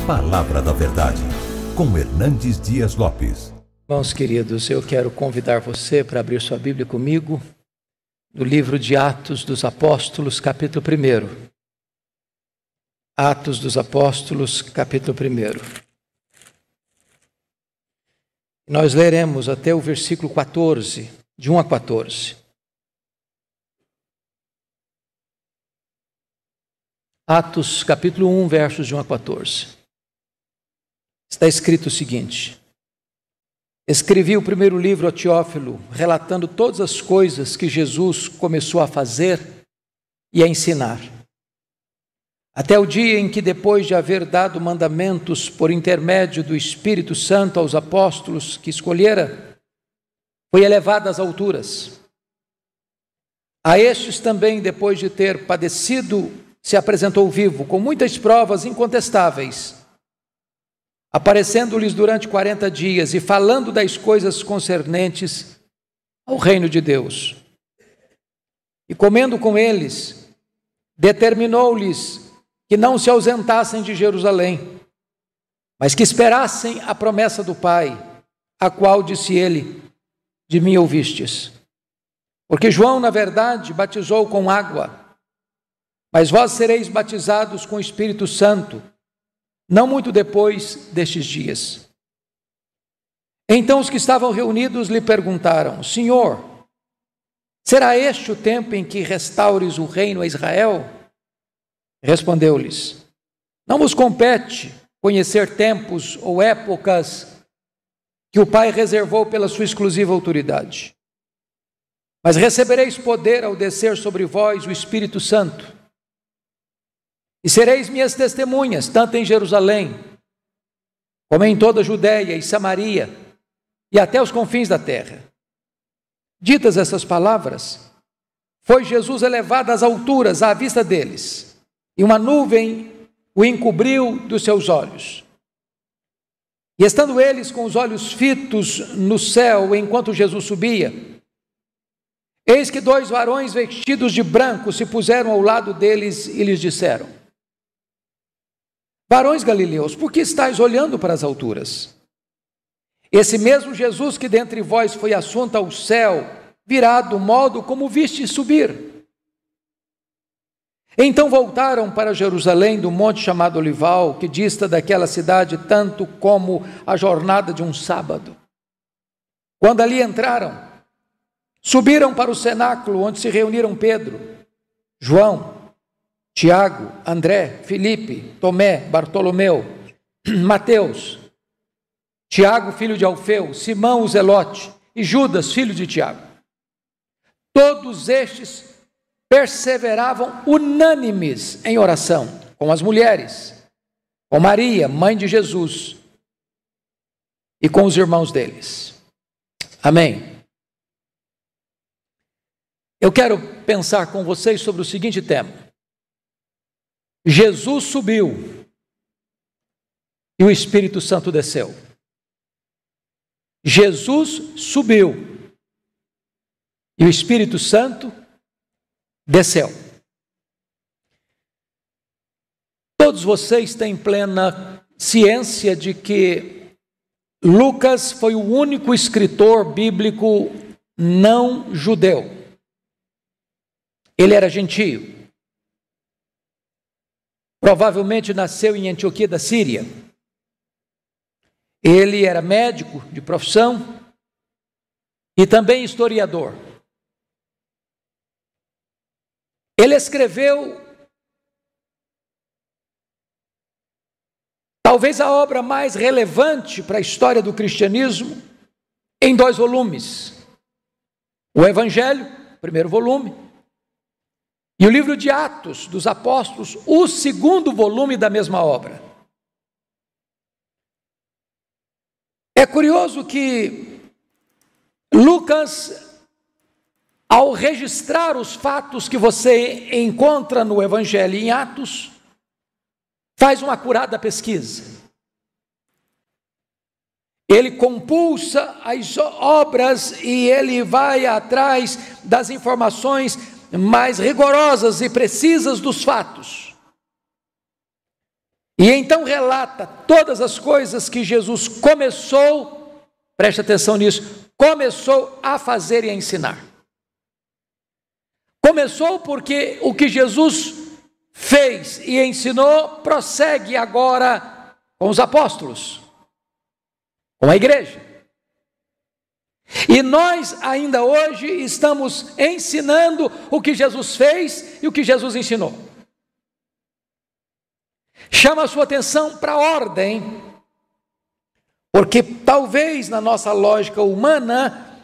Palavra da Verdade, com Hernandes Dias Lopes. Irmãos queridos, eu quero convidar você para abrir sua Bíblia comigo no livro de Atos dos Apóstolos, capítulo 1. Atos dos Apóstolos, capítulo 1. Nós leremos até o versículo 14, de 1 a 14. Atos, capítulo 1, versos de 1 a 14. Está escrito o seguinte: escrevi o primeiro livro a Teófilo, relatando todas as coisas que Jesus começou a fazer e a ensinar, até o dia em que, depois de haver dado mandamentos por intermédio do Espírito Santo aos apóstolos que escolhera, foi elevado às alturas. A estes também, depois de ter padecido, se apresentou vivo, com muitas provas incontestáveis, aparecendo-lhes durante 40 dias e falando das coisas concernentes ao reino de Deus. E comendo com eles, determinou-lhes que não se ausentassem de Jerusalém, mas que esperassem a promessa do Pai, a qual disse ele: de mim ouvistes. Porque João, na verdade, batizou com água, mas vós sereis batizados com o Espírito Santo, não muito depois destes dias. Então os que estavam reunidos lhe perguntaram: Senhor, será este o tempo em que restaures o reino a Israel? Respondeu-lhes: não vos compete conhecer tempos ou épocas que o Pai reservou pela sua exclusiva autoridade. Mas recebereis poder ao descer sobre vós o Espírito Santo, e sereis minhas testemunhas, tanto em Jerusalém, como em toda a Judéia e Samaria, e até os confins da terra. Ditas essas palavras, foi Jesus elevado às alturas à vista deles, e uma nuvem o encobriu dos seus olhos. E estando eles com os olhos fitos no céu, enquanto Jesus subia, eis que 2 varões vestidos de branco se puseram ao lado deles e lhes disseram: varões galileus, por que estáis olhando para as alturas? Esse mesmo Jesus que dentre vós foi assunto ao céu, virá do modo como viste subir. Então voltaram para Jerusalém do monte chamado Olival, que dista daquela cidade tanto como a jornada de um sábado. Quando ali entraram, subiram para o cenáculo, onde se reuniram Pedro, João, Tiago, André, Filipe, Tomé, Bartolomeu, Mateus, Tiago, filho de Alfeu, Simão o Zelote e Judas, filho de Tiago. Todos estes perseveravam unânimes em oração com as mulheres, com Maria, mãe de Jesus, e com os irmãos deles. Amém. Eu quero pensar com vocês sobre o seguinte tema: Jesus subiu e o Espírito Santo desceu. Jesus subiu e o Espírito Santo desceu. Todos vocês têm plena ciência de que Lucas foi o único escritor bíblico não judeu. Ele era gentio. Provavelmente nasceu em Antioquia da Síria. Ele era médico de profissão e também historiador. Ele escreveu talvez a obra mais relevante para a história do cristianismo em 2 volumes. O Evangelho, primeiro volume, e o livro de Atos dos Apóstolos, o segundo volume da mesma obra. É curioso que Lucas, ao registrar os fatos que você encontra no Evangelho e em Atos, faz uma acurada pesquisa. Ele compulsa as obras e ele vai atrás das informações mais rigorosas e precisas dos fatos. E então relata todas as coisas que Jesus começou, preste atenção nisso, começou a fazer e a ensinar. Começou porque o que Jesus fez e ensinou prossegue agora com os apóstolos, com a igreja. E nós ainda hoje estamos ensinando o que Jesus fez e o que Jesus ensinou. Chama a sua atenção para a ordem, porque talvez na nossa lógica humana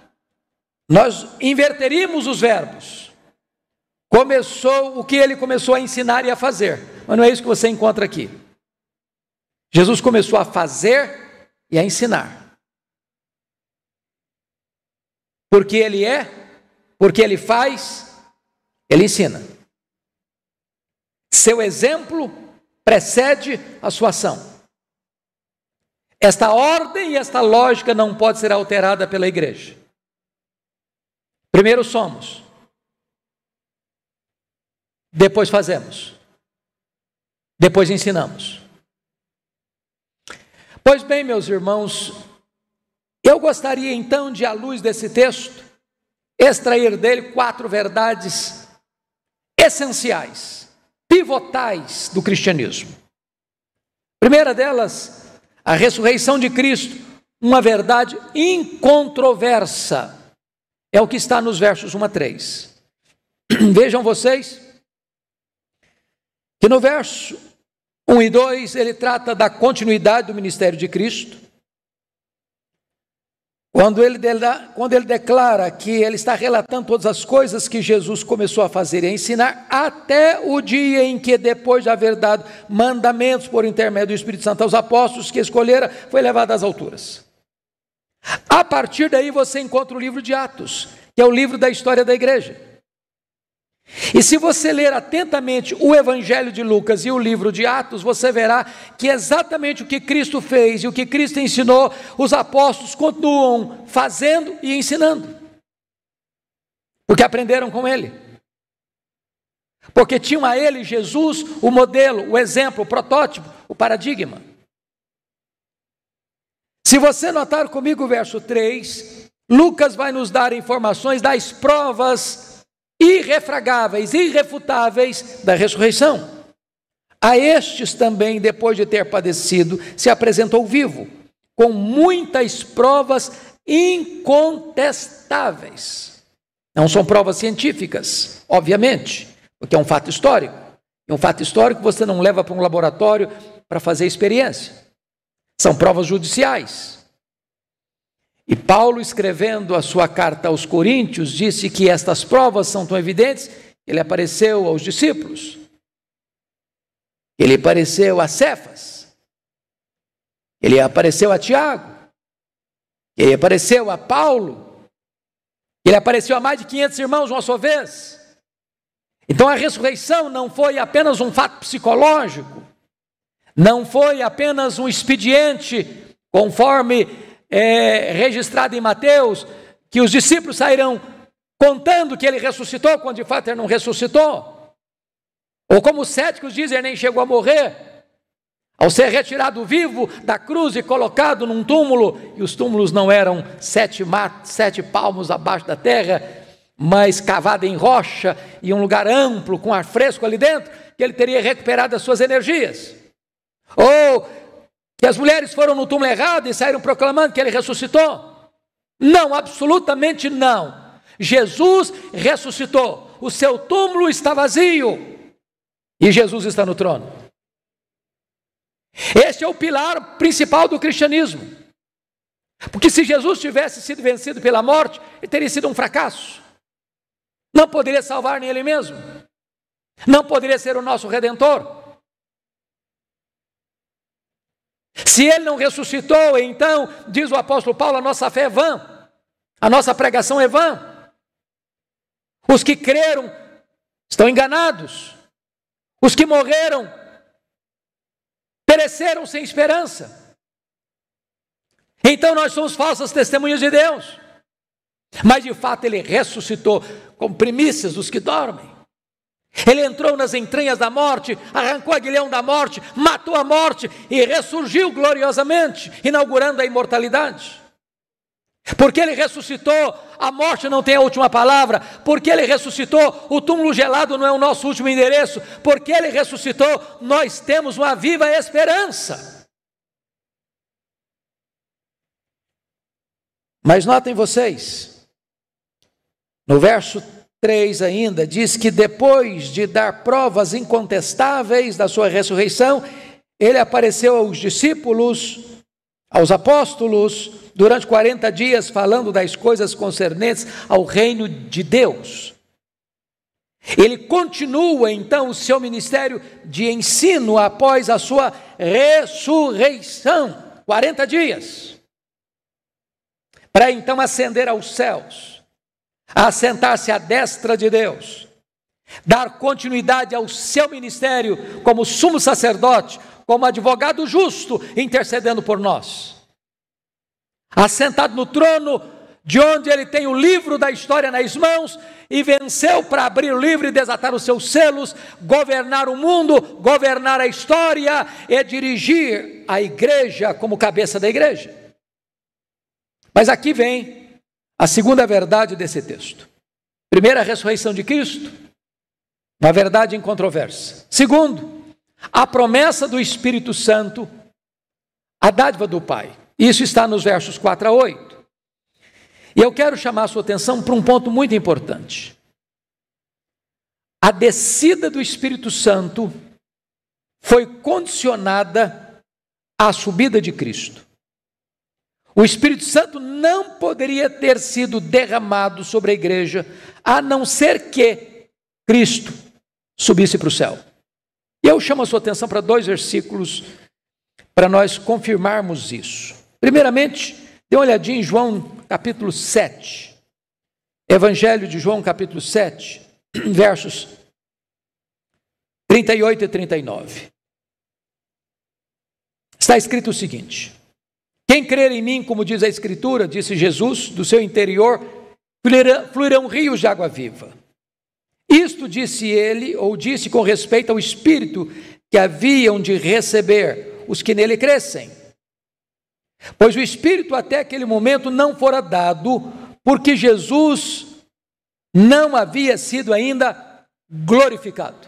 nós inverteríamos os verbos. Começou o que ele começou a ensinar e a fazer, mas não é isso que você encontra aqui. Jesus começou a fazer e a ensinar. Porque ele é, porque ele faz, ele ensina. Seu exemplo precede a sua ação. Esta ordem e esta lógica não pode ser alterada pela igreja. Primeiro somos, depois fazemos, depois ensinamos. Pois bem, meus irmãos, eu gostaria então de, à luz desse texto, extrair dele 4 verdades essenciais, pivotais do cristianismo. Primeira delas, a ressurreição de Cristo, uma verdade incontroversa, é o que está nos versos 1 a 3. Vejam vocês que no verso 1 e 2 ele trata da continuidade do ministério de Cristo. Quando ele declara que ele está relatando todas as coisas que Jesus começou a fazer e a ensinar, até o dia em que, depois de haver dado mandamentos por intermédio do Espírito Santo aos apóstolos que escolhera, foi levado às alturas. A partir daí você encontra o livro de Atos, que é o livro da história da igreja. E se você ler atentamente o Evangelho de Lucas e o livro de Atos, você verá que exatamente o que Cristo fez e o que Cristo ensinou, os apóstolos continuam fazendo e ensinando. Porque aprenderam com ele. Porque tinham a ele, Jesus, o modelo, o exemplo, o protótipo, o paradigma. Se você notar comigo o verso 3, Lucas vai nos dar informações das provas irrefragáveis, irrefutáveis da ressurreição. A estes também, depois de ter padecido, se apresentou vivo, com muitas provas incontestáveis. Não são provas científicas, obviamente, porque é um fato histórico. E um fato histórico você não leva para um laboratório para fazer experiência. São provas judiciais. E Paulo, escrevendo a sua carta aos Coríntios, disse que estas provas são tão evidentes que ele apareceu aos discípulos, ele apareceu a Cefas, ele apareceu a Tiago, ele apareceu a Paulo, ele apareceu a mais de 500 irmãos uma só vez. Então a ressurreição não foi apenas um fato psicológico, não foi apenas um expediente, conforme registrado em Mateus, que os discípulos sairão contando que ele ressuscitou, quando de fato ele não ressuscitou. Ou como os céticos dizem, ele nem chegou a morrer, ao ser retirado vivo da cruz e colocado num túmulo, e os túmulos não eram 7 palmos abaixo da terra, mas cavado em rocha, e um lugar amplo, com ar fresco ali dentro, que ele teria recuperado as suas energias. Ou que as mulheres foram no túmulo errado e saíram proclamando que ele ressuscitou? Não, absolutamente não. Jesus ressuscitou. O seu túmulo está vazio e Jesus está no trono. Este é o pilar principal do cristianismo. Porque se Jesus tivesse sido vencido pela morte, ele teria sido um fracasso. Não poderia salvar nem ele mesmo. Não poderia ser o nosso Redentor. Se ele não ressuscitou, então, diz o apóstolo Paulo, a nossa fé é vã, a nossa pregação é vã. Os que creram estão enganados. Os que morreram pereceram sem esperança. Então nós somos falsas testemunhas de Deus. Mas de fato ele ressuscitou com primícias dos que dormem. Ele entrou nas entranhas da morte, arrancou o aguilhão da morte, matou a morte e ressurgiu gloriosamente, inaugurando a imortalidade. Porque Ele ressuscitou, a morte não tem a última palavra. Porque Ele ressuscitou, o túmulo gelado não é o nosso último endereço. Porque Ele ressuscitou, nós temos uma viva esperança. Mas notem vocês, no verso 3 ainda, diz que depois de dar provas incontestáveis da sua ressurreição, Ele apareceu aos discípulos, aos apóstolos, durante 40 dias, falando das coisas concernentes ao reino de Deus. Ele continua então o seu ministério de ensino após a sua ressurreição, 40 dias, para então ascender aos céus, assentar-se à destra de Deus, dar continuidade ao seu ministério como sumo sacerdote, como advogado justo, intercedendo por nós. Assentado no trono, de onde Ele tem o livro da história nas mãos, e venceu para abrir o livro e desatar os seus selos, governar o mundo, governar a história e dirigir a igreja como cabeça da igreja. Mas aqui vem a segunda verdade desse texto. Primeiro, a ressurreição de Cristo, uma verdade incontroversa. Segundo, a promessa do Espírito Santo, a dádiva do Pai. Isso está nos versos 4 a 8. E eu quero chamar a sua atenção para um ponto muito importante. A descida do Espírito Santo foi condicionada à subida de Cristo. O Espírito Santo não poderia ter sido derramado sobre a igreja, a não ser que Cristo subisse para o céu. E eu chamo a sua atenção para 2 versículos, para nós confirmarmos isso. Primeiramente, dê uma olhadinha em João capítulo 7. Evangelho de João capítulo 7, versos 38 e 39. Está escrito o seguinte: quem crer em mim, como diz a Escritura, disse Jesus, do seu interior fluirão rios de água viva. Isto disse ele, ou disse com respeito ao Espírito que haviam de receber os que nele crescem. Pois o Espírito até aquele momento não fora dado, porque Jesus não havia sido ainda glorificado.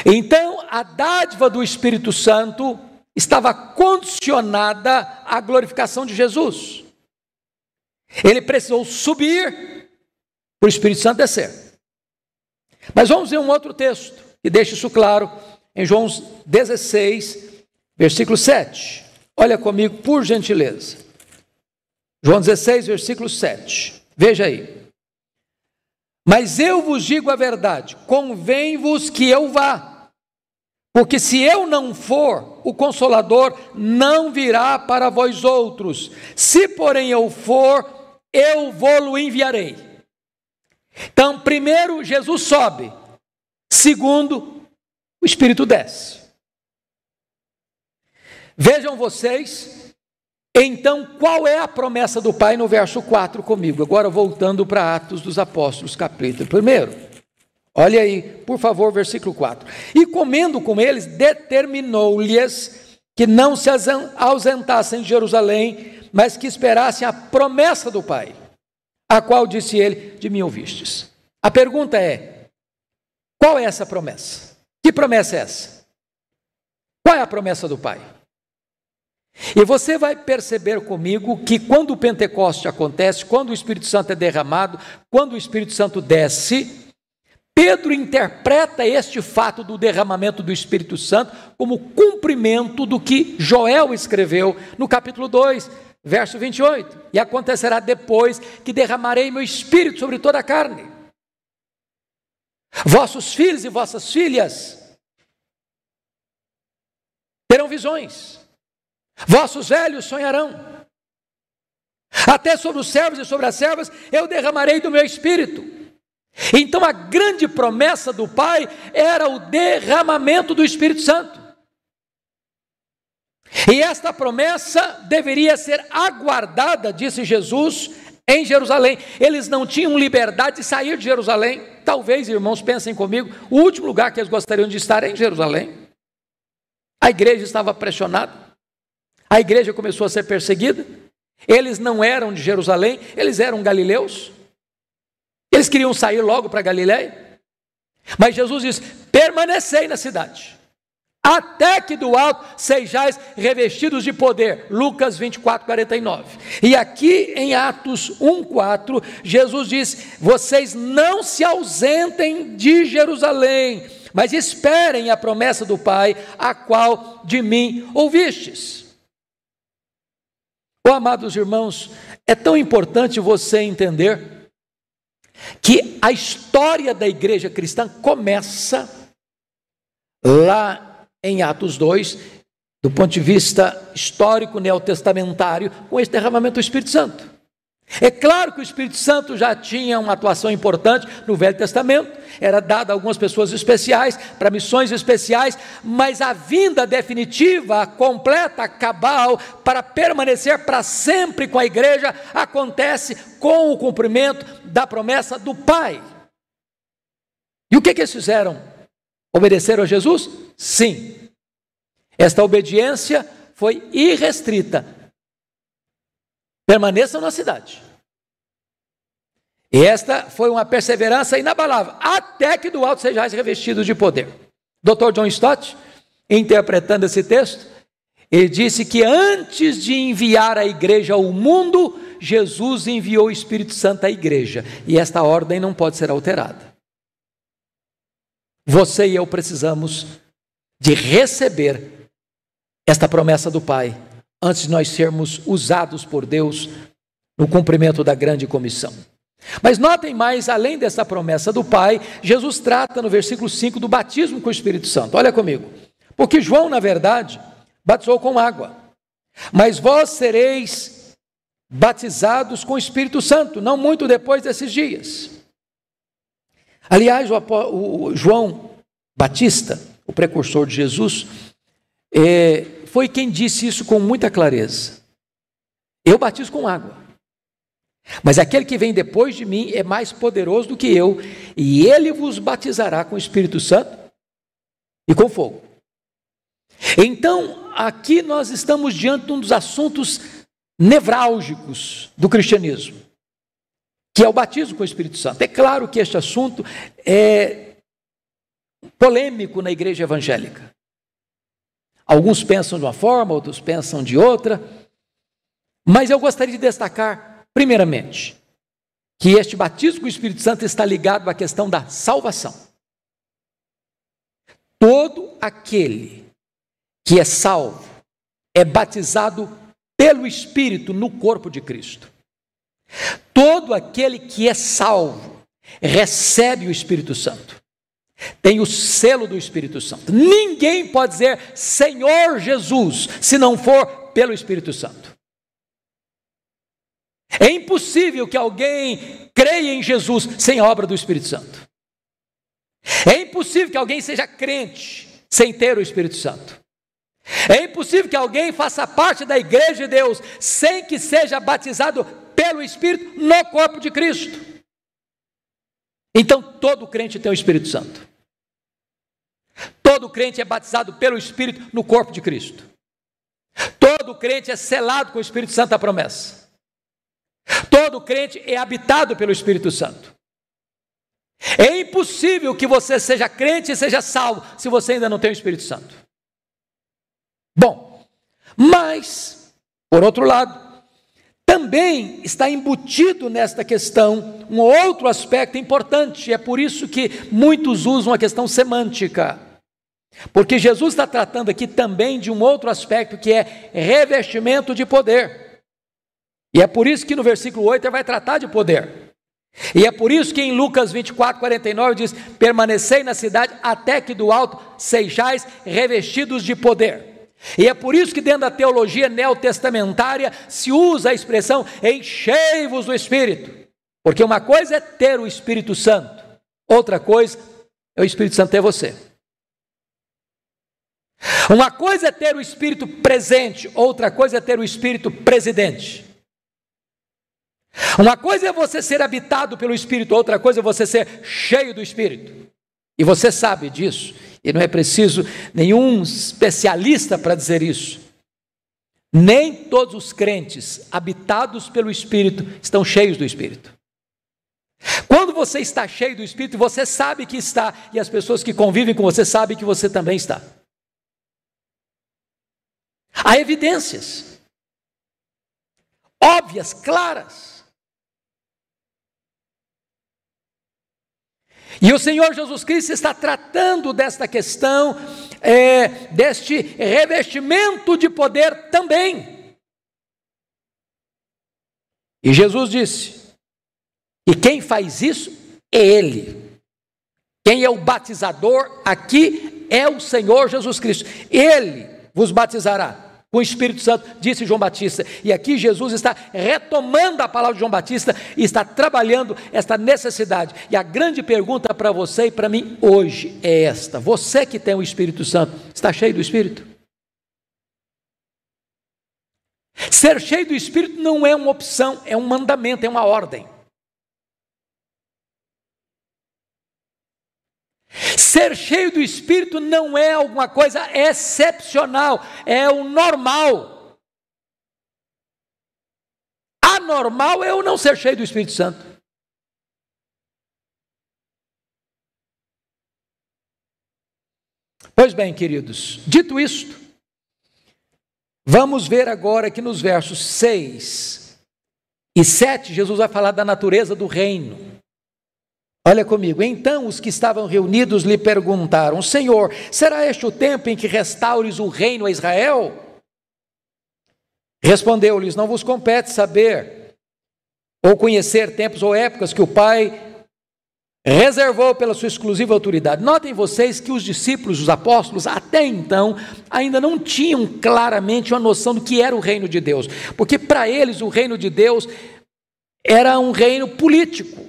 Então, a dádiva do Espírito Santo estava condicionada à glorificação de Jesus. Ele precisou subir para o Espírito Santo descer. Mas vamos ver um outro texto que deixa isso claro, em João 16, versículo 7. Olha comigo, por gentileza. João 16, versículo 7. Veja aí. Mas eu vos digo a verdade, convém-vos que eu vá, porque se eu não for, o Consolador não virá para vós outros. Se, porém, eu for, eu vou-lo enviarei. Então, primeiro, Jesus sobe. Segundo, o Espírito desce. Vejam vocês, então, qual é a promessa do Pai no verso 4 comigo. Agora, voltando para Atos dos Apóstolos, capítulo 1. Olha aí, por favor, versículo 4. E comendo com eles, determinou-lhes que não se ausentassem de Jerusalém, mas que esperassem a promessa do Pai, a qual disse ele, de mim ouvistes. A pergunta é, qual é essa promessa? Que promessa é essa? Qual é a promessa do Pai? E você vai perceber comigo que quando o Pentecoste acontece, quando o Espírito Santo é derramado, quando o Espírito Santo desce, Pedro interpreta este fato do derramamento do Espírito Santo como cumprimento do que Joel escreveu no capítulo 2, verso 28. E acontecerá depois que derramarei meu Espírito sobre toda a carne. Vossos filhos e vossas filhas terão visões. Vossos velhos sonharão. Até sobre os servos e sobre as servas eu derramarei do meu Espírito. Então a grande promessa do Pai era o derramamento do Espírito Santo. E esta promessa deveria ser aguardada, disse Jesus, em Jerusalém. Eles não tinham liberdade de sair de Jerusalém. talvez, irmãos, pensem comigo, o último lugar que eles gostariam de estar é em Jerusalém. A igreja estava pressionada, a igreja começou a ser perseguida, eles não eram de Jerusalém, eles eram galileus, eles queriam sair logo para Galiléia, mas Jesus diz: permanecei na cidade, até que do alto sejais revestidos de poder. Lucas 24, 49. E aqui em Atos 1:4, Jesus diz: vocês não se ausentem de Jerusalém, mas esperem a promessa do Pai, a qual de mim ouvistes. Oh, amados irmãos, é tão importante você entender que a história da igreja cristã começa lá em Atos 2, do ponto de vista histórico neotestamentário, com esse derramamento do Espírito Santo. É claro que o Espírito Santo já tinha uma atuação importante no Velho Testamento, era dado a algumas pessoas especiais, para missões especiais, mas a vinda definitiva, completa, cabal, para permanecer para sempre com a igreja, acontece com o cumprimento da promessa do Pai. E o que eles fizeram? Obedeceram a Jesus? Sim. Esta obediência foi irrestrita. Permaneçam na cidade. E esta foi uma perseverança inabalável, até que do alto sejais revestidos de poder. Dr. John Stott, interpretando esse texto, ele disse que antes de enviar a igreja ao mundo, Jesus enviou o Espírito Santo à igreja, e esta ordem não pode ser alterada. Você e eu precisamos de receber esta promessa do Pai, antes de nós sermos usados por Deus no cumprimento da grande comissão. Mas notem mais, além dessa promessa do Pai, Jesus trata no versículo 5 do batismo com o Espírito Santo. Olha comigo. Porque João, na verdade, batizou com água, mas vós sereis batizados com o Espírito Santo, não muito depois desses dias. Aliás, o João Batista, o precursor de Jesus, foi quem disse isso com muita clareza. Eu batizo com água, mas aquele que vem depois de mim é mais poderoso do que eu, e ele vos batizará com o Espírito Santo e com fogo. Então, aqui nós estamos diante de um dos assuntos nevrálgicos do cristianismo, que é o batismo com o Espírito Santo. É claro que este assunto é polêmico na igreja evangélica. Alguns pensam de uma forma, outros pensam de outra, mas eu gostaria de destacar, primeiramente, que este batismo com o Espírito Santo está ligado à questão da salvação. Todo aquele que é salvo é batizado pelo Espírito no corpo de Cristo. Todo aquele que é salvo recebe o Espírito Santo. Tem o selo do Espírito Santo. Ninguém pode dizer Senhor Jesus se não for pelo Espírito Santo. É impossível que alguém creia em Jesus sem a obra do Espírito Santo. É impossível que alguém seja crente sem ter o Espírito Santo. É impossível que alguém faça parte da igreja de Deus sem que seja batizado pelo Espírito no corpo de Cristo. Então todo crente tem o Espírito Santo. Todo crente é batizado pelo Espírito no corpo de Cristo. Todo crente é selado com o Espírito Santo a promessa. Todo crente é habitado pelo Espírito Santo. É impossível que você seja crente e seja salvo se você ainda não tem o Espírito Santo. Bom, mas, por outro lado, também está embutido nesta questão um outro aspecto importante. É por isso que muitos usam a questão semântica. Porque Jesus está tratando aqui também de um outro aspecto que é revestimento de poder. E é por isso que no versículo 8 ele vai tratar de poder. E é por isso que em Lucas 24, 49 diz: permanecei na cidade até que do alto sejais revestidos de poder. E é por isso que dentro da teologia neotestamentária se usa a expressão enchei-vos do Espírito. Porque uma coisa é ter o Espírito Santo, outra coisa é o Espírito Santo ter você. Uma coisa é ter o Espírito presente, outra coisa é ter o Espírito presidente. Uma coisa é você ser habitado pelo Espírito, outra coisa é você ser cheio do Espírito. E você sabe disso, e não é preciso nenhum especialista para dizer isso. Nem todos os crentes habitados pelo Espírito estão cheios do Espírito. Quando você está cheio do Espírito, você sabe que está, e as pessoas que convivem com você sabem que você também está. Há evidências óbvias, claras. E o Senhor Jesus Cristo está tratando desta questão, deste revestimento de poder também. E Jesus disse, e quem faz isso é Ele. Quem é o batizador aqui é o Senhor Jesus Cristo. Ele vos batizará com o Espírito Santo, disse João Batista. E aqui Jesus está retomando a palavra de João Batista e está trabalhando esta necessidade. E a grande pergunta para você e para mim hoje é esta: você que tem o Espírito Santo, está cheio do Espírito? Ser cheio do Espírito não é uma opção, é um mandamento, é uma ordem. Ser cheio do Espírito não é alguma coisa excepcional, é o normal. Anormal é eu não ser cheio do Espírito Santo. Pois bem, queridos, dito isto, vamos ver agora que nos versos 6 e 7, Jesus vai falar da natureza do reino. Olha comigo, então os que estavam reunidos lhe perguntaram, Senhor, será este o tempo em que restaures o reino a Israel? Respondeu-lhes, não vos compete saber ou conhecer tempos ou épocas que o Pai reservou pela sua exclusiva autoridade. Notem vocês que os discípulos, os apóstolos, até então, ainda não tinham claramente uma noção do que era o reino de Deus, porque para eles o reino de Deus era um reino político.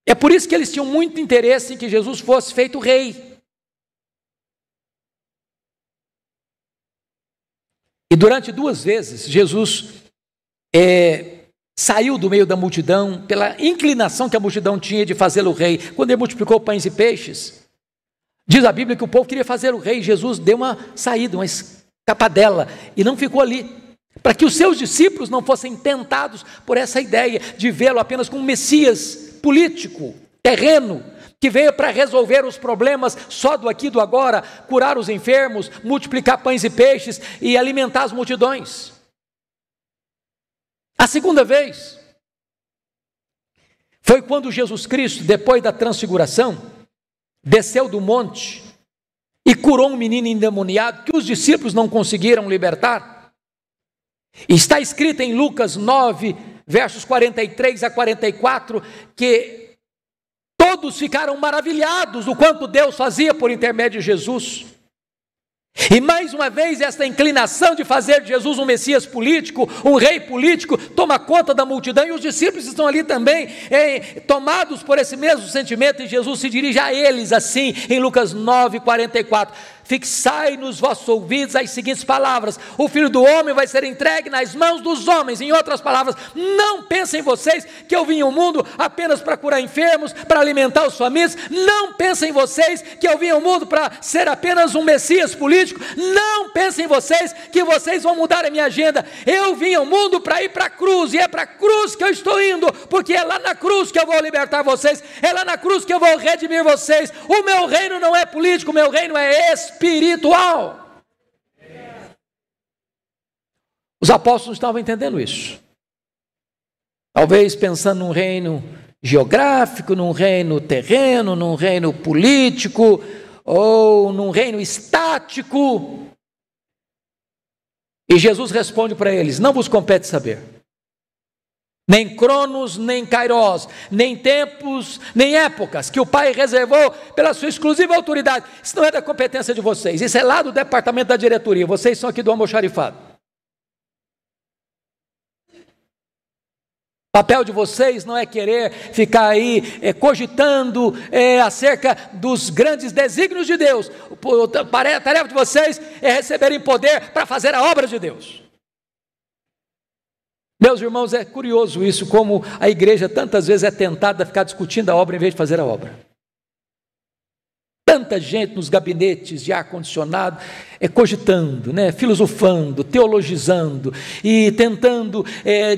É por isso que eles tinham muito interesse em que Jesus fosse feito rei. E durante 2 vezes, Jesus saiu do meio da multidão, pela inclinação que a multidão tinha de fazê-lo rei. Quando ele multiplicou pães e peixes, diz a Bíblia que o povo queria fazer o rei. Jesus deu uma saída, uma escapadela, e não ficou ali, para que os seus discípulos não fossem tentados por essa ideia de vê-lo apenas como Messias político, terreno, que veio para resolver os problemas só do aqui e do agora, curar os enfermos, multiplicar pães e peixes e alimentar as multidões. A segunda vez foi quando Jesus Cristo, depois da transfiguração, desceu do monte e curou um menino endemoniado que os discípulos não conseguiram libertar. Está escrito em Lucas 9, versos 43 a 44, que todos ficaram maravilhados do quanto Deus fazia por intermédio de Jesus. E mais uma vez esta inclinação de fazer de Jesus um Messias político, um rei político, toma conta da multidão, e os discípulos estão ali também, tomados por esse mesmo sentimento, e Jesus se dirige a eles assim, em Lucas 9, 44, fixai nos vossos ouvidos as seguintes palavras, o Filho do Homem vai ser entregue nas mãos dos homens. Em outras palavras, não pensem vocês que eu vim ao mundo apenas para curar enfermos, para alimentar os famintos, não pensem vocês que eu vim ao mundo para ser apenas um Messias político, não pensem vocês que vocês vão mudar a minha agenda. Eu vim ao mundo para ir para a cruz, e é para a cruz que eu estou indo, porque é lá na cruz que eu vou libertar vocês, é lá na cruz que eu vou redimir vocês. O meu reino não é político, o meu reino é espiritual. Os apóstolos estavam entendendo isso, talvez pensando num reino geográfico, num reino terreno, num reino político, ou num reino estático. E Jesus responde para eles: não vos compete saber, nem cronos, nem kairós, nem tempos, nem épocas, que o Pai reservou pela sua exclusiva autoridade. Isso não é da competência de vocês, isso é lá do departamento da diretoria. Vocês são aqui do almoxarifado. O papel de vocês não é querer ficar aí cogitando acerca dos grandes desígnios de Deus. A tarefa de vocês é receberem poder para fazer a obra de Deus. Meus irmãos, é curioso isso, como a igreja tantas vezes é tentada a ficar discutindo a obra em vez de fazer a obra. Tanta gente nos gabinetes de ar-condicionado cogitando, filosofando, teologizando e tentando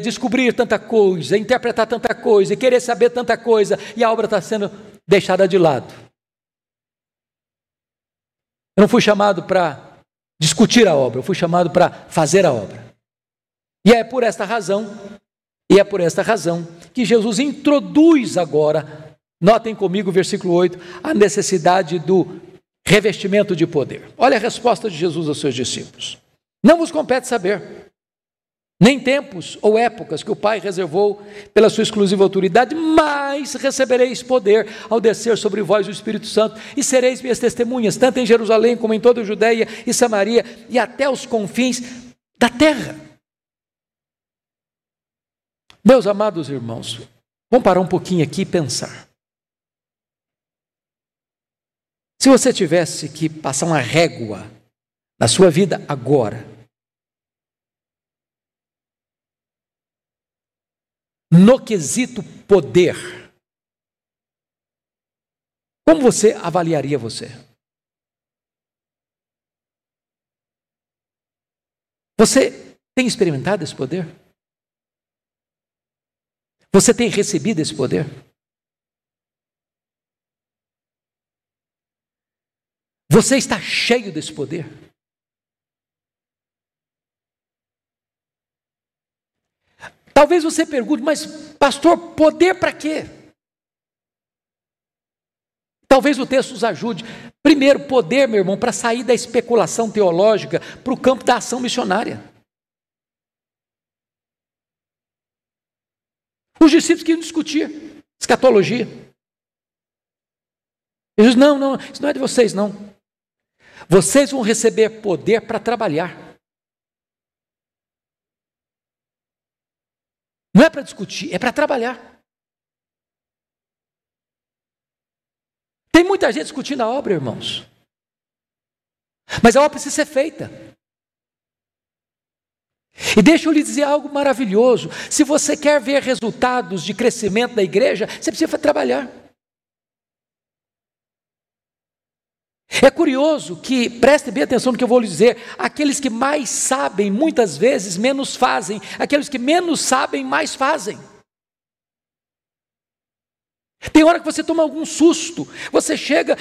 descobrir tanta coisa, interpretar tanta coisa e querer saber tanta coisa, e a obra está sendo deixada de lado. Eu não fui chamado para discutir a obra, eu fui chamado para fazer a obra. E é por esta razão que Jesus introduz agora, notem comigo o versículo 8, a necessidade do revestimento de poder. Olha a resposta de Jesus aos seus discípulos. Não vos compete saber, nem tempos ou épocas que o Pai reservou pela sua exclusiva autoridade, mas recebereis poder ao descer sobre vós o Espírito Santo, e sereis minhas testemunhas, tanto em Jerusalém como em toda a Judeia e Samaria, e até os confins da terra. Meus amados irmãos, vamos parar um pouquinho aqui e pensar. Se você tivesse que passar uma régua na sua vida agora, no quesito poder, como você avaliaria você? Você tem experimentado esse poder? Você tem recebido esse poder? Você está cheio desse poder? Talvez você pergunte, mas pastor, poder para quê? Talvez o texto nos ajude. Primeiro, poder, meu irmão, para sair da especulação teológica para o campo da ação missionária. Os discípulos queriam discutir escatologia. Jesus, não, isso não é de vocês, não. Vocês vão receber poder para trabalhar. Não é para discutir, é para trabalhar. Tem muita gente discutindo a obra, irmãos. Mas a obra precisa ser feita. E deixa eu lhe dizer algo maravilhoso. Se você quer ver resultados de crescimento da igreja, você precisa trabalhar. É curioso que, preste bem atenção no que eu vou lhe dizer, aqueles que mais sabem, muitas vezes, menos fazem. Aqueles que menos sabem, mais fazem. Tem hora que você toma algum susto, você chega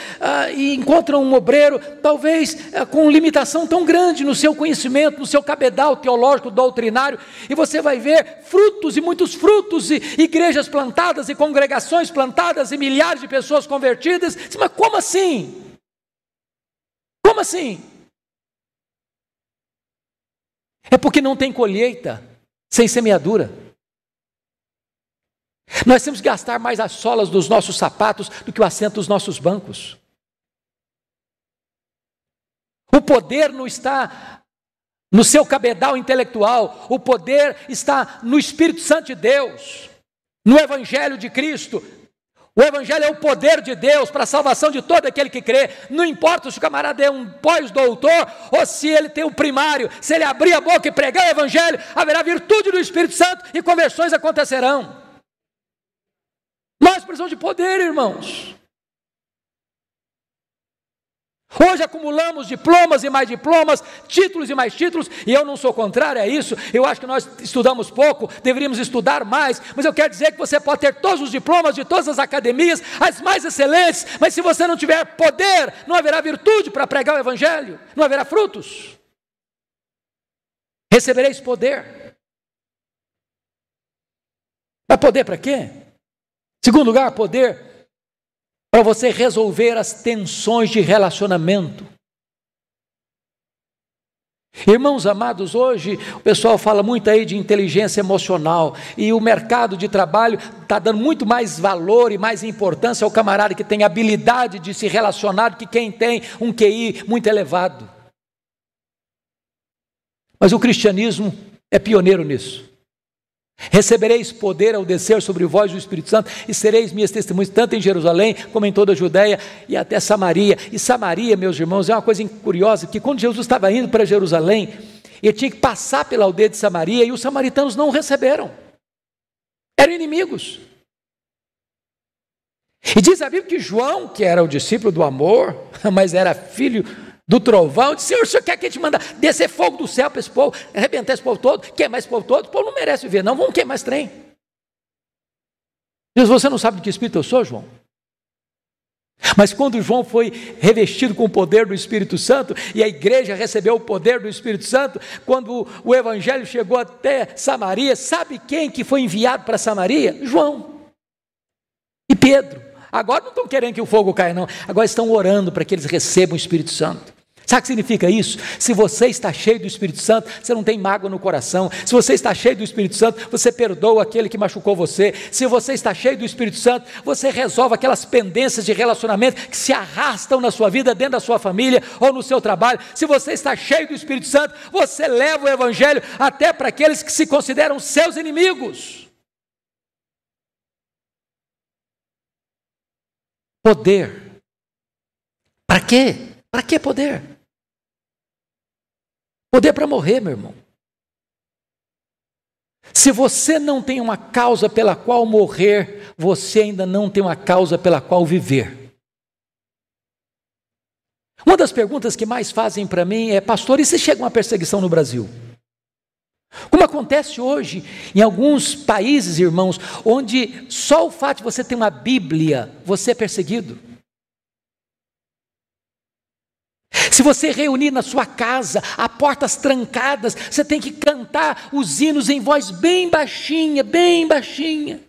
e encontra um obreiro, talvez com limitação tão grande no seu conhecimento, no seu cabedal teológico, doutrinário, e você vai ver frutos e muitos frutos, e igrejas plantadas, e congregações plantadas, e milhares de pessoas convertidas. Mas como assim? Como assim? É porque não tem colheita sem semeadura. Nós temos que gastar mais as solas dos nossos sapatos do que o assento dos nossos bancos. O poder não está no seu cabedal intelectual, o poder está no Espírito Santo de Deus, no Evangelho de Cristo. O Evangelho é o poder de Deus para a salvação de todo aquele que crê. Não importa se o camarada é um pós-doutor ou se ele tem um primário. Se ele abrir a boca e pregar o Evangelho, haverá virtude do Espírito Santo e conversões acontecerão. Nós precisamos de poder, irmãos. Hoje acumulamos diplomas e mais diplomas, títulos e mais títulos, e eu não sou contrário a isso. Eu acho que nós estudamos pouco, deveríamos estudar mais, mas eu quero dizer que você pode ter todos os diplomas de todas as academias, as mais excelentes, mas se você não tiver poder, não haverá virtude para pregar o Evangelho, não haverá frutos. Recebereis poder. Mas poder para quê? Segundo lugar, poder para você resolver as tensões de relacionamento. Irmãos amados, hoje o pessoal fala muito aí de inteligência emocional, e o mercado de trabalho está dando muito mais valor e mais importância ao camarada que tem habilidade de se relacionar do que quem tem um QI muito elevado. Mas o cristianismo é pioneiro nisso. Recebereis poder ao descer sobre vós o Espírito Santo, e sereis minhas testemunhas, tanto em Jerusalém, como em toda a Judeia, e até Samaria. E Samaria, meus irmãos, é uma coisa curiosa, que quando Jesus estava indo para Jerusalém, Ele tinha que passar pela aldeia de Samaria e os samaritanos não o receberam. Eram inimigos. E diz a Bíblia que João, que era o discípulo do amor, mas era filho do trovão, disse: Senhor, o senhor quer que a gente manda descer fogo do céu para esse povo, arrebentar esse povo todo, queimar esse povo todo? O povo não merece viver, não, vamos queimar esse trem. Diz: você não sabe de que espírito eu sou, João? Mas quando João foi revestido com o poder do Espírito Santo, e a igreja recebeu o poder do Espírito Santo, quando o evangelho chegou até Samaria, sabe quem que foi enviado para Samaria? João e Pedro. Agora não estão querendo que o fogo caia, não. Agora estão orando para que eles recebam o Espírito Santo. Sabe o que significa isso? Se você está cheio do Espírito Santo, você não tem mágoa no coração. Se você está cheio do Espírito Santo, você perdoa aquele que machucou você. Se você está cheio do Espírito Santo, você resolve aquelas pendências de relacionamento que se arrastam na sua vida, dentro da sua família ou no seu trabalho. Se você está cheio do Espírito Santo, você leva o evangelho até para aqueles que se consideram seus inimigos. Poder. Para quê? Para que poder? Poder para morrer, meu irmão. Se você não tem uma causa pela qual morrer, você ainda não tem uma causa pela qual viver. Uma das perguntas que mais fazem para mim é: pastor, e se chega uma perseguição no Brasil? Como acontece hoje em alguns países, irmãos, onde só o fato de você ter uma Bíblia, você é perseguido. Se você reunir na sua casa, a portas trancadas, você tem que cantar os hinos em voz bem baixinha, bem baixinha.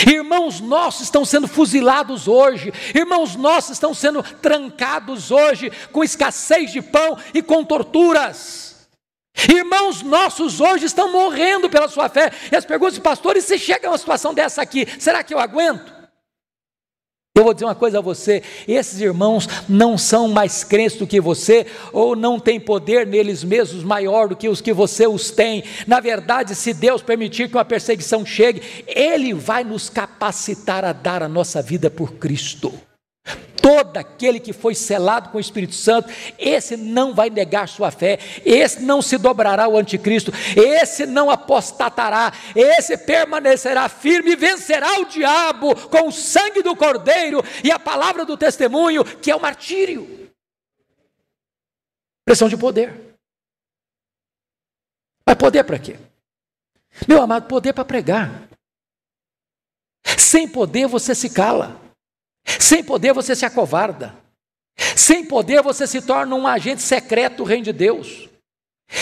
Irmãos nossos estão sendo fuzilados hoje, irmãos nossos estão sendo trancados hoje, com escassez de pão e com torturas. Irmãos nossos hoje estão morrendo pela sua fé. E as perguntas: pastor, e se chega uma situação dessa aqui, será que eu aguento? Eu vou dizer uma coisa a você: esses irmãos não são mais crentes do que você, ou não têm poder neles mesmos maior do que os que você os tem. Na verdade, se Deus permitir que uma perseguição chegue, Ele vai nos capacitar a dar a nossa vida por Cristo. Todo aquele que foi selado com o Espírito Santo, esse não vai negar sua fé, esse não se dobrará ao anticristo, esse não apostatará, esse permanecerá firme e vencerá o diabo com o sangue do Cordeiro e a palavra do testemunho, que é o martírio. Pressão de poder. Mas poder para quê? Meu amado, poder para pregar. Sem poder você se cala. Sem poder você se acovarda. Sem poder você se torna um agente secreto do reino de Deus.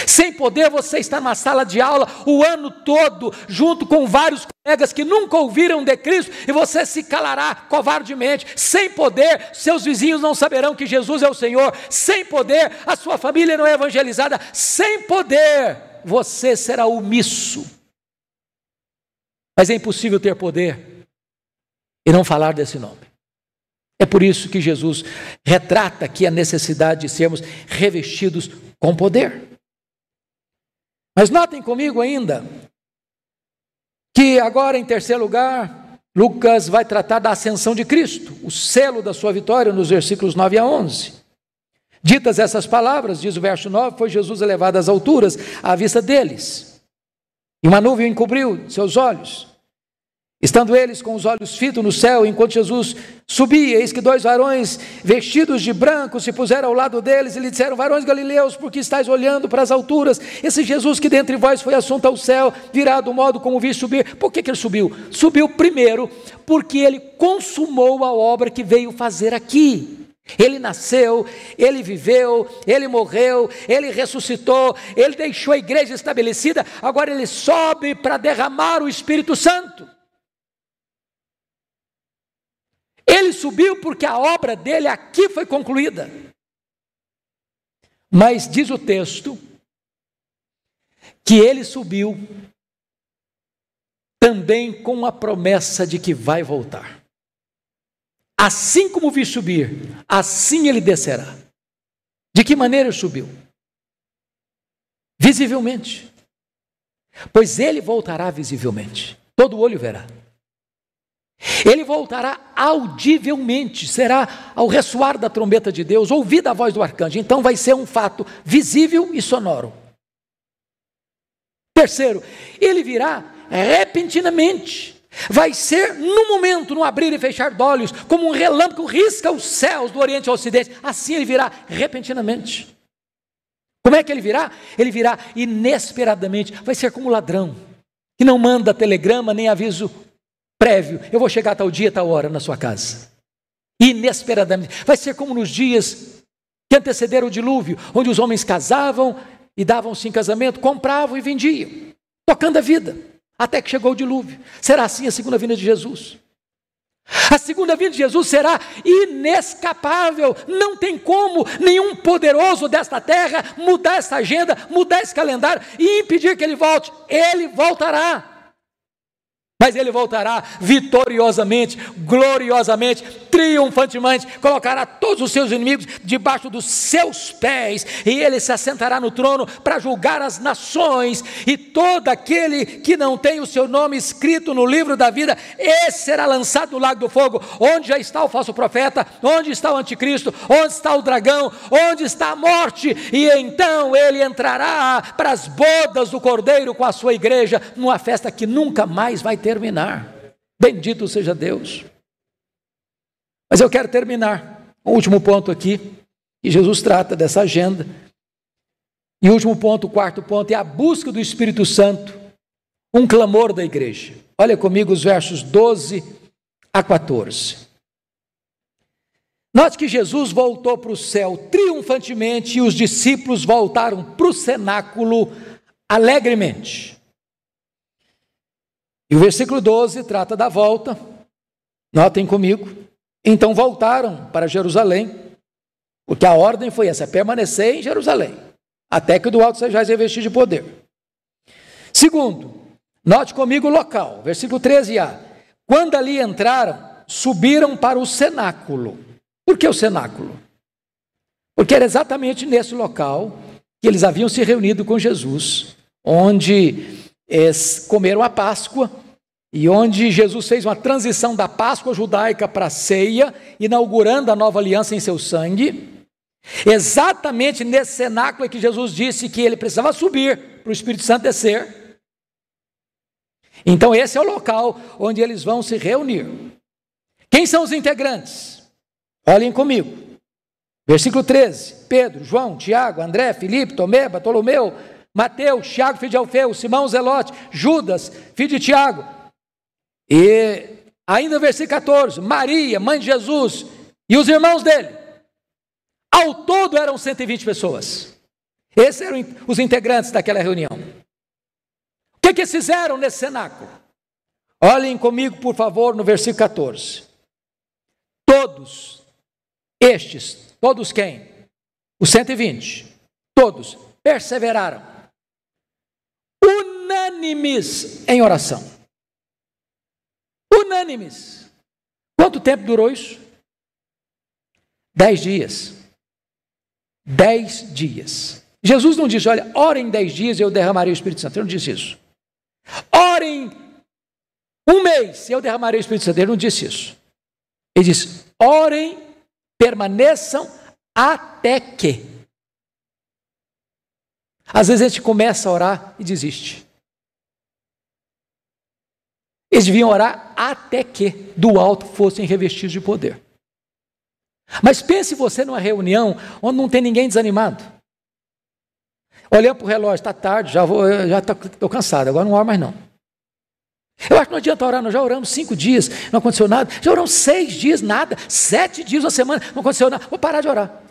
Sem poder você está numa sala de aula o ano todo, junto com vários colegas que nunca ouviram de Cristo, e você se calará covardemente. Sem poder, seus vizinhos não saberão que Jesus é o Senhor. Sem poder, a sua família não é evangelizada. Sem poder, você será omisso. Mas é impossível ter poder e não falar desse nome. É por isso que Jesus retrata aqui a necessidade de sermos revestidos com poder. Mas notem comigo ainda que agora, em terceiro lugar, Lucas vai tratar da ascensão de Cristo, o selo da sua vitória, nos versículos 9 a 11. Ditas essas palavras, diz o verso 9, foi Jesus elevado às alturas à vista deles, e uma nuvem encobriu seus olhos. Estando eles com os olhos fitos no céu, enquanto Jesus subia, eis que dois varões vestidos de branco se puseram ao lado deles e lhe disseram: varões galileus, por que estáis olhando para as alturas? Esse Jesus que dentre vós foi assunto ao céu, virá do modo como vi subir. Por que ele subiu? Subiu primeiro porque ele consumou a obra que veio fazer aqui. Ele nasceu, ele viveu, ele morreu, ele ressuscitou, ele deixou a igreja estabelecida, agora ele sobe para derramar o Espírito Santo. Ele subiu porque a obra dele aqui foi concluída. Mas diz o texto que ele subiu também com a promessa de que vai voltar. Assim como vi subir, assim ele descerá. De que maneira ele subiu? Visivelmente. Pois ele voltará visivelmente. Todo olho verá. Ele voltará audivelmente, será ao ressoar da trombeta de Deus, ouvida a voz do arcanjo. Então vai ser um fato visível e sonoro. Terceiro, ele virá repentinamente. Vai ser no momento, no abrir e fechar de olhos, como um relâmpago risca os céus do oriente ao ocidente. Assim ele virá repentinamente. Como é que ele virá? Ele virá inesperadamente. Vai ser como um ladrão, que não manda telegrama nem aviso prévio. Eu vou chegar tal dia, tal hora na sua casa. Inesperadamente. Vai ser como nos dias que antecederam o dilúvio, onde os homens casavam e davam-se em casamento, compravam e vendiam, tocando a vida, até que chegou o dilúvio. Será assim a segunda vinda de Jesus. A segunda vinda de Jesus será inescapável. Não tem como nenhum poderoso desta terra mudar essa agenda, mudar esse calendário e impedir que ele volte. Ele voltará. Mas ele voltará vitoriosamente, gloriosamente, triunfantemente, colocará todos os seus inimigos debaixo dos seus pés, e ele se assentará no trono para julgar as nações, e todo aquele que não tem o seu nome escrito no livro da vida, esse será lançado no lago do fogo, onde já está o falso profeta, onde está o anticristo, onde está o dragão, onde está a morte, e então ele entrará para as bodas do Cordeiro com a sua igreja, numa festa que nunca mais vai terminar. Bendito seja Deus. Mas eu quero terminar o último ponto aqui, e Jesus trata dessa agenda. E o último ponto, o quarto ponto, é a busca do Espírito Santo, um clamor da igreja. Olha comigo os versos 12 a 14. Note que Jesus voltou para o céu triunfantemente, e os discípulos voltaram para o cenáculo alegremente. E o versículo 12 trata da volta. Notem comigo. Então voltaram para Jerusalém, porque a ordem foi essa: permanecer em Jerusalém, até que do alto sejais revestidos de poder. Segundo, note comigo o local, versículo 13a. Quando ali entraram, subiram para o cenáculo. Por que o cenáculo? Porque era exatamente nesse local que eles haviam se reunido com Jesus, onde comeram a Páscoa, e onde Jesus fez uma transição da Páscoa judaica para a ceia, inaugurando a nova aliança em seu sangue. Exatamente nesse cenáculo é que Jesus disse que ele precisava subir para o Espírito Santo descer. Então esse é o local onde eles vão se reunir. Quem são os integrantes? Olhem comigo. Versículo 13. Pedro, João, Tiago, André, Filipe, Tomé, Bartolomeu, Mateus, Tiago, filho de Alfeu, Simão Zelote, Judas, filho de Tiago. E ainda versículo 14, Maria, mãe de Jesus, e os irmãos dele. Ao todo eram 120 pessoas. Esses eram os integrantes daquela reunião. O que eles fizeram nesse cenáculo? Olhem comigo, por favor, no versículo 14. Todos estes, todos quem? Os 120, todos perseveraram, unânimes em oração. Unânimes. Quanto tempo durou isso? 10 dias. 10 dias. Jesus não disse: olha, orem 10 dias e eu derramarei o Espírito Santo. Ele não disse isso. Orem 1 mês e eu derramarei o Espírito Santo. Ele não disse isso. Ele disse: orem, permaneçam até que. Às vezes a gente começa a orar e desiste. Eles deviam orar até que do alto fossem revestidos de poder. Mas pense você numa reunião onde não tem ninguém desanimado. Olhando para o relógio, está tarde, já estou cansado, agora não oro mais não. Eu acho que não adianta orar, nós já oramos 5 dias, não aconteceu nada. Já oramos 6 dias, nada. 7 dias, uma semana, não aconteceu nada. Vou parar de orar.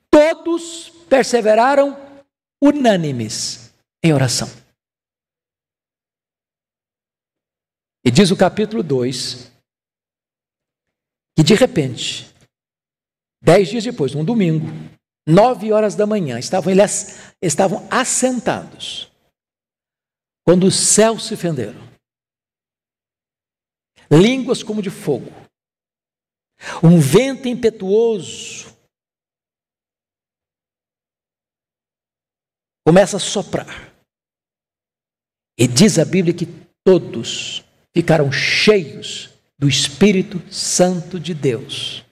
Todos perseveraram unânimes em oração. E diz o capítulo 2, que de repente, 10 dias depois, num domingo, 9 horas da manhã, estavam assentados, quando os céus se fenderam, línguas como de fogo, um vento impetuoso começa a soprar, e diz a Bíblia que todos ficaram cheios do Espírito Santo de Deus.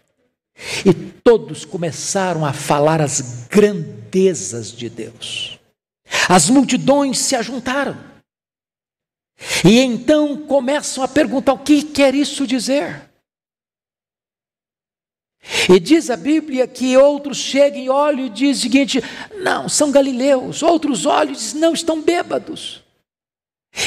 E todos começaram a falar as grandezas de Deus. As multidões se ajuntaram. E então começam a perguntar: o que quer isso dizer? E diz a Bíblia que outros chegam e olham e dizem o seguinte: não, são galileus. Outros olham e dizem: não, estão bêbados.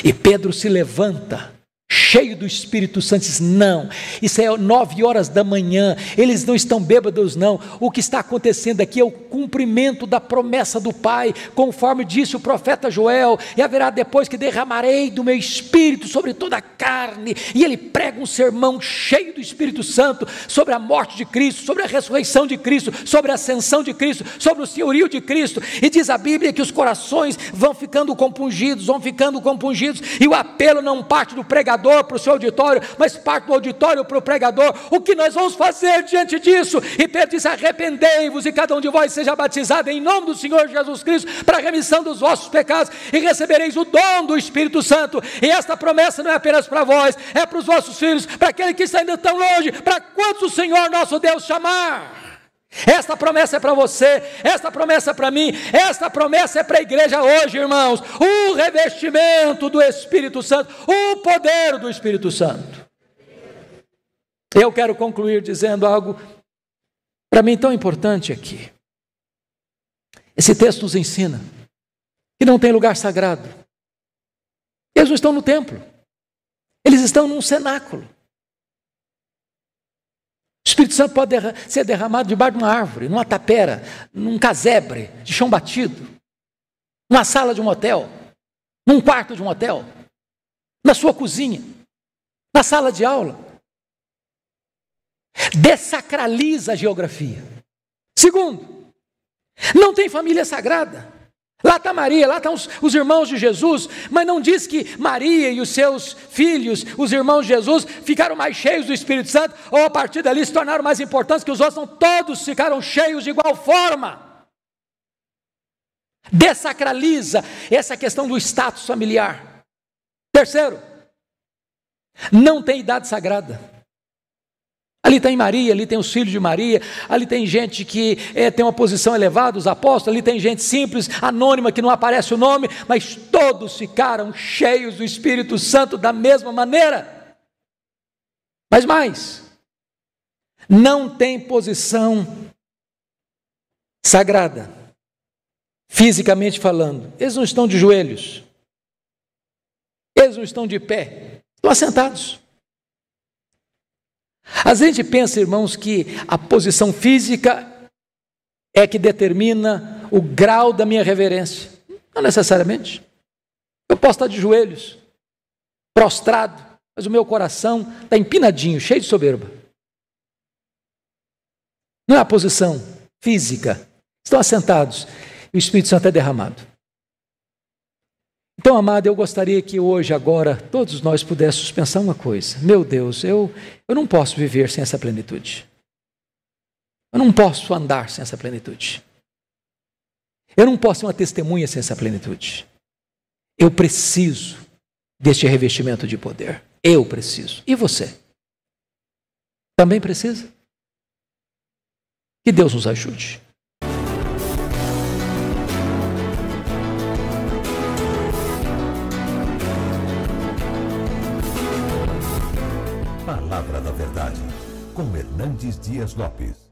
E Pedro se levanta, cheio do Espírito Santo, diz: não, isso é 9 horas da manhã, eles não estão bêbados não, o que está acontecendo aqui é o cumprimento da promessa do Pai, conforme disse o profeta Joel: e haverá depois que derramarei do meu Espírito sobre toda a carne. E ele prega um sermão cheio do Espírito Santo, sobre a morte de Cristo, sobre a ressurreição de Cristo, sobre a ascensão de Cristo, sobre o senhorio de Cristo, e diz a Bíblia que os corações vão ficando compungidos, e o apelo não parte do pregador para o seu auditório, mas parte do auditório para o pregador. O que nós vamos fazer diante disso? E Pedro diz: arrependei-vos e cada um de vós seja batizado em nome do Senhor Jesus Cristo para a remissão dos vossos pecados, e recebereis o dom do Espírito Santo. E esta promessa não é apenas para vós, é para os vossos filhos, para aqueles que estão ainda tão longe, para quantos o Senhor nosso Deus chamar. Esta promessa é para você, esta promessa é para mim, esta promessa é para a igreja hoje, irmãos. O revestimento do Espírito Santo, o poder do Espírito Santo. Eu quero concluir dizendo algo para mim tão importante aqui. Esse texto nos ensina que não tem lugar sagrado. Eles não estão no templo, eles estão num cenáculo. O Espírito Santo pode ser derramado debaixo de uma árvore, numa tapera, num casebre de chão batido, numa sala de um hotel, num quarto de um hotel, na sua cozinha, na sala de aula. Dessacraliza a geografia. Segundo, não tem família sagrada. Lá está Maria, lá estão os irmãos de Jesus, mas não diz que Maria e os seus filhos, os irmãos de Jesus, ficaram mais cheios do Espírito Santo, ou a partir dali se tornaram mais importantes que os outros. Não, todos ficaram cheios de igual forma. Dessacraliza essa questão do status familiar. Terceiro, não tem idade sagrada. Ali tem Maria, ali tem os filhos de Maria, ali tem gente que tem uma posição elevada, os apóstolos, ali tem gente simples, anônima, que não aparece o nome, mas todos ficaram cheios do Espírito Santo da mesma maneira. Mas mais, não tem posição sagrada, fisicamente falando. Eles não estão de joelhos, eles não estão de pé, estão assentados. Às vezes a gente pensa, irmãos, que a posição física é que determina o grau da minha reverência. Não necessariamente. Eu posso estar de joelhos, prostrado, mas o meu coração está empinadinho, cheio de soberba. Não é a posição física. Estão assentados e o Espírito Santo é derramado. Então, amado, eu gostaria que hoje, agora, todos nós pudéssemos pensar uma coisa. Meu Deus, eu não posso viver sem essa plenitude. Eu não posso andar sem essa plenitude. Eu não posso ser uma testemunha sem essa plenitude. Eu preciso deste revestimento de poder. Eu preciso. E você? Também precisa? Que Deus nos ajude. Palavra da Verdade, com Hernandes Dias Lopes.